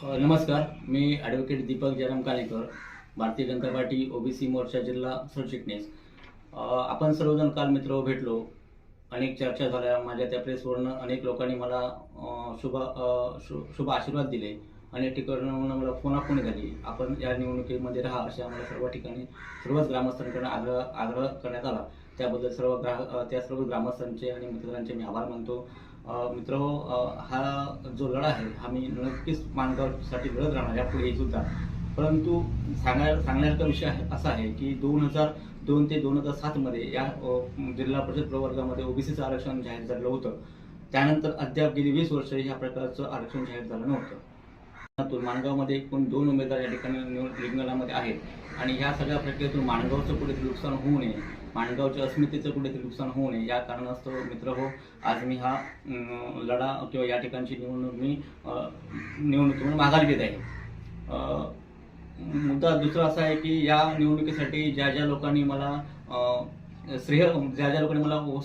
नमस्कार, मी advocate Deepak Jairam Kalekar, Bharatiya Janata party OBC मोर्चा जिल्हा सरचिटणीस. आपण सर्वजण काल मित्र भेटलो. अनेक चर्चा झाल्या. माझ्या त्या प्रेसवरनं अनेक लोकांनी मला शुभ आशीर्वाद दिले. अनेक ठिकाणाहून मला फोनाफोनी झाली. आपण या निवडणुकीमध्ये राहा अशा आम्हाला सर्व ठिकाणी सर्वच ग्रामस्थांकडून आग्रह करण्यात आला. त्याबद्दल त्या सर्व ग्रामस्थांचे आणि मतदारांचे मी आभार मानतो. मित्रहो, हा जो लढा आहे हा मी नक्कीच माणगावसाठी लढत राहणार यापुढेही सुद्धा. परंतु सांगण्याचा विषय असा आहे की 2002 ते 2007 मध्ये या जिल्हा परिषद प्रवर्गामध्ये ओबीसीचं आरक्षण जाहीर झालं होतं. त्यानंतर अद्याप गेली 20 वर्ष ह्या प्रकारचं आरक्षण जाहीर झालं नव्हतं. माणगावमध्ये एकूण 2 उमेदवार या ठिकाणी रिंगणामध्ये आहेत आणि ह्या सगळ्या प्रक्रियेतून माणगावचं कुठेतरी नुकसान होऊ नये, माणगावच्या अस्मितेचं कुठेतरी नुकसान होऊ नये या कारणास्तव मित्रहो आज मी हा लढा किंवा या ठिकाणची निवडणुकीमध्ये माघार घेत आहे. मुद्दा दुसरा असा आहे की या निवडणुकीसाठी ज्या ज्या लोकांनी मला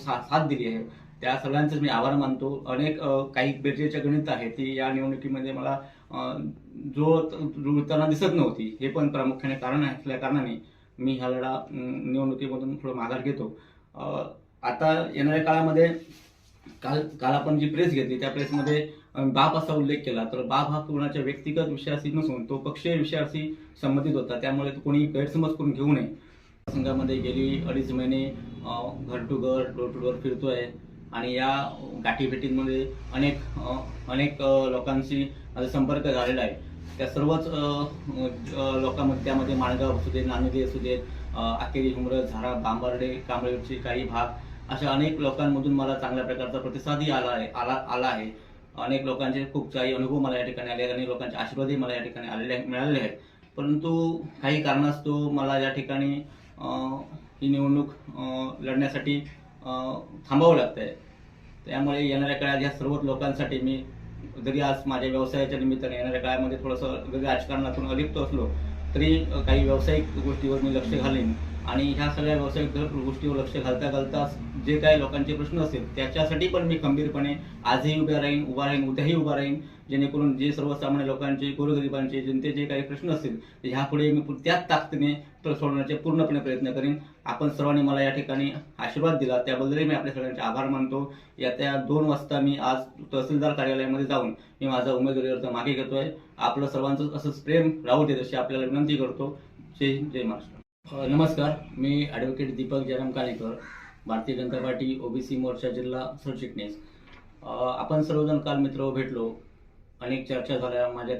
साथ दिली आहे त्या सगळ्यांचेच मी आभार मानतो. अनेक काही बेरजेच्या गणित आहेत ती या निवडणुकीमध्ये मला जुळताना दिसत नव्हती. हे पण प्रामुख्याने कारण असल्या कारणाने मी ह्या लढा निवडणुकीमधून थोडं माघार घेतो. आता येणाऱ्या काळामध्ये काल आपण जी प्रेस घेतली त्या प्रेसमध्ये बाप असा उल्लेख केला, तर बाप हा कोणाच्या व्यक्तिगत विषयाशी नसून तो पक्षीय विषयाशी संबंधित होता. त्यामुळे कोणी गैरसमज करून घेऊ नये. संघामध्ये गेली 2.5 महिने घर टू घर डोर टू डोर फिरतोय आणि या गाठीभेटींमध्ये अनेक लोकांशी माझा संपर्क झालेला आहे. त्या सर्वच लोकांमध्ये त्यामध्ये माणगाव असू दे, नांदेली असू दे, आकेरी, हुमरज, झारा, बांबर्डे, कांबळेची काही भाग अशा अनेक लोकांमधून मला चांगल्या प्रकारचा प्रतिसादही आला आहे. अनेक लोकांचे खूप काही अनुभव मला या ठिकाणी आले आहेत. अनेक लोकांचे आशीर्वादही मला या ठिकाणी मिळालेले आहेत. परंतु काही कारणास्तव मला या ठिकाणी ही निवडणूक लढण्यासाठी थांबावं लागतं आहे. त्यामुळे येणाऱ्या काळात या सर्व लोकांसाठी मी जरी आज माझ्या व्यवसायाच्या निमित्ताने येणाऱ्या काळामध्ये थोडंसं जरी राजकारणातून अलिप्त असलो तरी काही व्यावसायिक गोष्टीवर मी लक्ष घालेन आणि ह्या सगळ्या व्यावसायिक गोष्टीवर लक्ष घालताच जे काही लोकांचे प्रश्न असतील त्याच्यासाठी पण मी खंबीरपणे आजही उभा राहीन, उद्याही उभा राहीन. जेणेकरून जे सर्वसामान्य लोकांचे, गोरगरिबांचे, जनतेचे काही प्रश्न असतील ते ह्यापुढे मी त्याच ताकदीने सोडवण्याचे पूर्णपणे प्रयत्न करीन. आपण सर्वांनी मला या ठिकाणी आशीर्वाद दिला त्याबद्दलही मी आपल्या सगळ्यांचे आभार मानतो. येत्या 2 वाजता मी आज तहसीलदार कार्यालयामध्ये जाऊन मी माझा उमेदवारी अर्ज मागे घेतोय. आपलं सर्वांचं असंच प्रेम राहू देत अशी आपल्याला विनंती करतो. जय हिंद, जय महाराष्ट्र. नमस्कार, मी advocate Deepak Jairam Kalekar, Bharatiya Janata party OBC मोर्चा जिल्हा सरचिटणीस. आपण सर्वजण काल मित्र भेटलो. अनेक चर्चा झाल्या. माझ्या